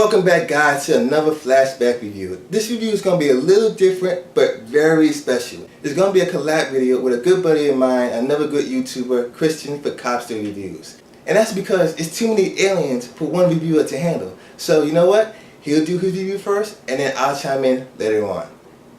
Welcome back, guys, to another Flashback review. This review is going to be a little different but very special. It's going to be a collab video with a good buddy of mine, another good YouTuber, Christian for CobbsterReviews. And that's because it's too many aliens for one reviewer to handle. So you know what? He'll do his review first and then I'll chime in later on.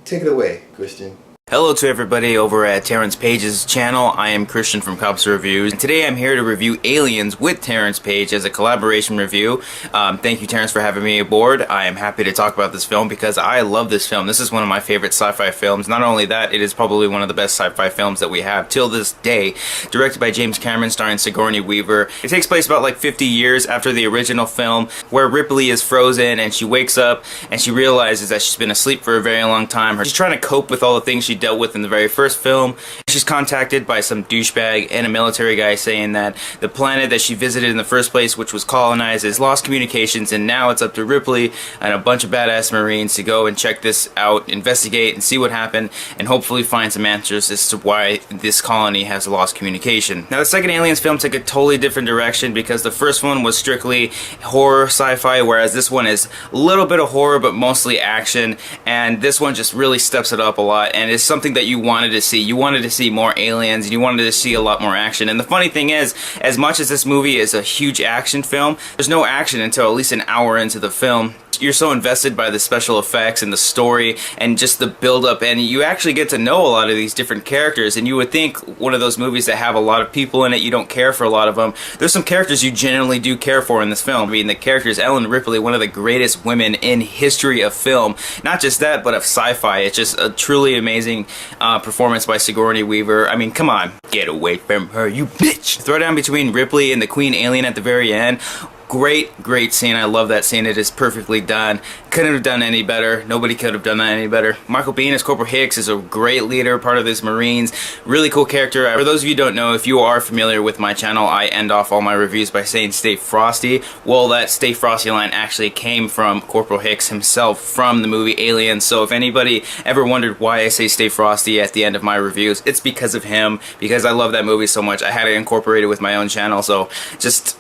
Take it away, Christian. Hello to everybody over at Terrence Page's channel. I am Christian from CobbsterReviews, and today I'm here to review Aliens with Terrence Page as a collaboration review. Thank you, Terrence, for having me aboard. I am happy to talk about this film because I love this film. This is one of my favorite sci-fi films. Not only that, it is probably one of the best sci-fi films that we have till this day. Directed by James Cameron, starring Sigourney Weaver. It takes place about like 50 years after the original film, where Ripley is frozen and she wakes up and she realizes that she's been asleep for a very long time. She's trying to cope with all the things she dealt with in the very first film. She's contacted by some douchebag and a military guy saying that the planet that she visited in the first place, which was colonized, has lost communications, and now it's up to Ripley and a bunch of badass Marines to go and check this out, investigate and see what happened, and hopefully find some answers as to why this colony has lost communication. Now, the second Aliens film took a totally different direction because the first one was strictly horror sci-fi, whereas this one is a little bit of horror but mostly action, and this one just really steps it up a lot, and it's something that you wanted to see. You wanted to see more aliens, and you wanted to see a lot more action. And the funny thing is, as much as this movie is a huge action film, there's no action until at least an hour into the film. You're so invested by the special effects and the story and just the build-up, and you actually get to know a lot of these different characters. And you would think one of those movies that have a lot of people in it, you don't care for a lot of them. There's some characters you genuinely do care for in this film. I mean, the character is Ellen Ripley, one of the greatest women in history of film. Not just that, but of sci-fi. It's just a truly amazing performance by Sigourney Weaver. I mean, come on. Get away from her, you bitch! Throwdown between Ripley and the Queen Alien at the very end. Great scene. I love that scene. It is perfectly done. Couldn't have done any better. Nobody could have done that any better. Michael Biehn as Corporal Hicks is a great leader, part of this Marines. Really cool character. For those of you who don't know, if you are familiar with my channel, I end off all my reviews by saying stay frosty. Well, that stay frosty line actually came from Corporal Hicks himself from the movie Aliens. So if anybody ever wondered why I say stay frosty at the end of my reviews, it's because of him, because I love that movie so much. I had to incorporate it with my own channel. So just,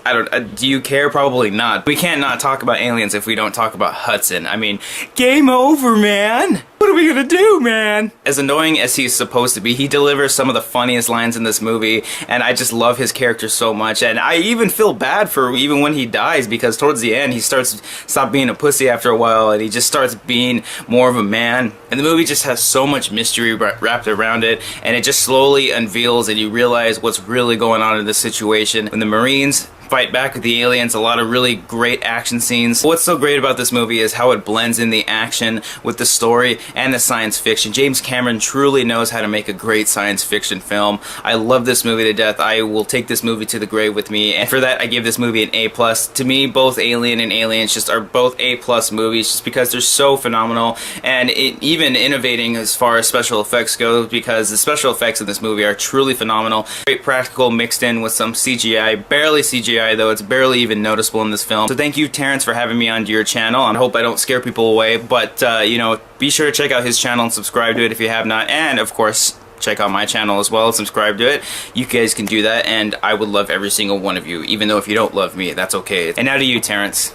do you care? Probably not. We can't not talk about aliens if we don't talk about Hudson. I mean, game over, man! What are we gonna do, man? As annoying as he's supposed to be, he delivers some of the funniest lines in this movie, and I just love his character so much. And I even feel bad for even when he dies, because towards the end he stop being a pussy after a while, and he just starts being more of a man. And the movie just has so much mystery wrapped around it, and it just slowly unveils, and you realize what's really going on in this situation. When the Marines fight back with the aliens, a lot of really great action scenes. What's so great about this movie is how it blends in the action with the story and the science fiction. James Cameron truly knows how to make a great science fiction film. I love this movie to death. I will take this movie to the grave with me, and for that I give this movie an A+. To me, both Alien and Aliens just are both A+ movies, just because they're so phenomenal, and even innovating as far as special effects go, because the special effects in this movie are truly phenomenal. Great practical mixed in with some CGI, barely CGI though, it's barely even noticeable in this film. So thank you, Terrence, for having me onto your channel. I hope I don't scare people away, but you know, be sure to check out his channel and subscribe to it if you have not, and of course check out my channel as well, subscribe to it. You guys can do that, and I would love every single one of you, even though if you don't love me, that's okay. And now to you, Terrence.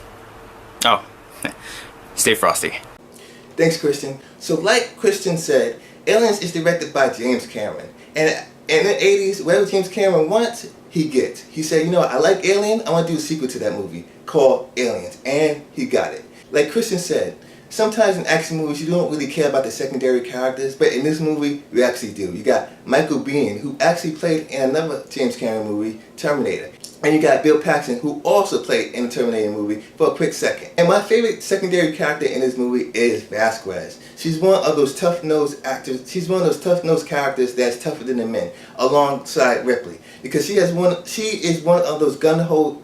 Oh, stay frosty. Thanks, Christian. So like Christian said, Aliens is directed by James Cameron, and in the 80s, whatever James Cameron wants, he gets. He said, you know, I like Alien, I want to do a sequel to that movie called Aliens, and he got it. Like Christian said, sometimes in action movies you don't really care about the secondary characters, but in this movie you actually do. You got Michael Biehn, who actually played in another James Cameron movie, Terminator. And you got Bill Paxton, who also played in the Terminator movie for a quick second. And my favorite secondary character in this movie is Vasquez. She's one of those tough-nosed actors. She's one of those tough-nosed characters that's tougher than the men, alongside Ripley, because she is one of those gun-ho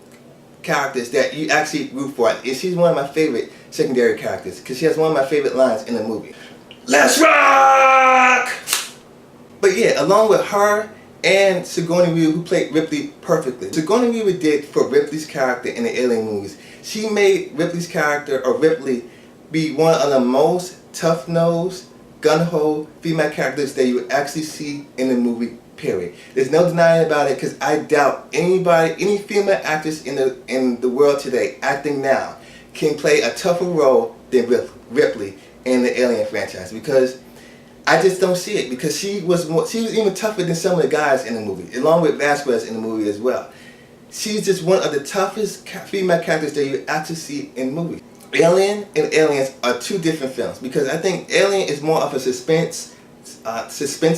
characters that you actually root for. And she's one of my favorite secondary characters because she has one of my favorite lines in the movie. Let's rock! But yeah, along with her and Sigourney Weaver, who played Ripley perfectly. Sigourney Weaver did for Ripley's character in the Alien movies. She made Ripley's character, or Ripley, be one of the most tough-nosed, gun-ho female characters that you would actually see in the movie, period. There's no denying about it, because I doubt any female actress in the world today acting now can play a tougher role than Ripley in the Alien franchise, because I just don't see it, because she was even tougher than some of the guys in the movie, along with Vasquez in the movie as well. She's just one of the toughest female characters that you actually see in movies. Alien and Aliens are two different films, because I think Alien is more of a suspense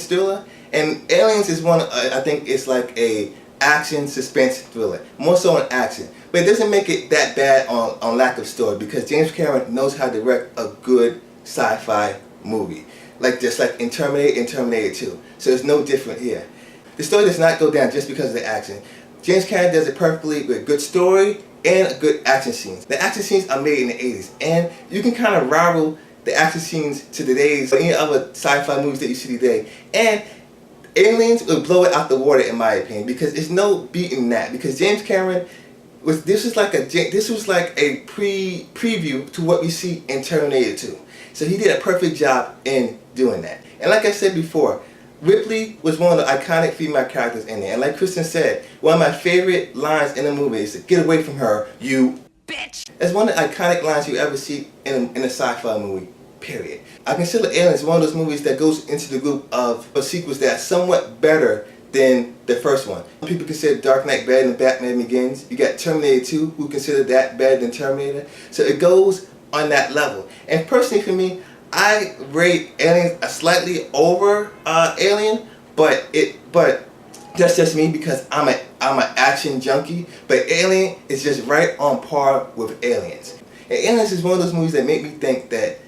thriller, and Aliens is I think it's like a action suspense thriller, more so on action. But it doesn't make it that bad on lack of story, because James Cameron knows how to direct a good sci-fi movie, just like in Terminator and Terminator 2. So it's no different here. The story does not go down just because of the action. James Cameron does it perfectly with good story and good action scenes. The action scenes are made in the 80s, and you can kind of rival the action scenes to today's or any other sci-fi movies that you see today. And Aliens would blow it out the water, in my opinion, because it's no beating that. Because James Cameron this was like a preview to what we see in Terminator 2. So he did a perfect job in doing that. And like I said before, Ripley was one of the iconic female characters in there. And like Kristen said, one of my favorite lines in the movie is, "Get away from her, you bitch." That's one of the iconic lines you ever see in a sci-fi movie, period. I consider Aliens one of those movies that goes into the group of sequels that are somewhat better than the first one. Some people consider Dark Knight better than Batman Begins. You got Terminator 2, who consider that better than Terminator. So it goes on that level. And personally for me, I rate Aliens a slightly over Alien, but that's just me, because I'm an action junkie. But Alien is just right on par with Aliens. And Aliens is one of those movies that make me think that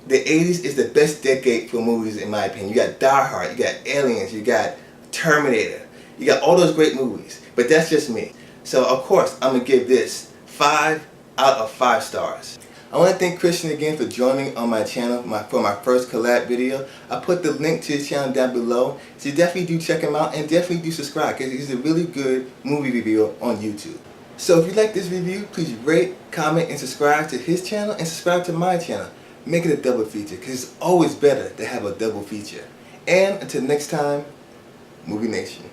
the 80s is the best decade for movies, in my opinion. You got Die Hard, you got Aliens, you got Terminator, you got all those great movies. But that's just me. So of course I'm gonna give this 5 out of 5 stars. I want to thank Christian again for joining me on my channel for my first collab video. I put the link to his channel down below, so definitely do check him out, and definitely do subscribe, because he's a really good movie reviewer on YouTube. So if you like this review, please rate, comment, and subscribe to his channel, and subscribe to my channel. Make it a double feature, because it's always better to have a double feature. And until next time, Movie Nation.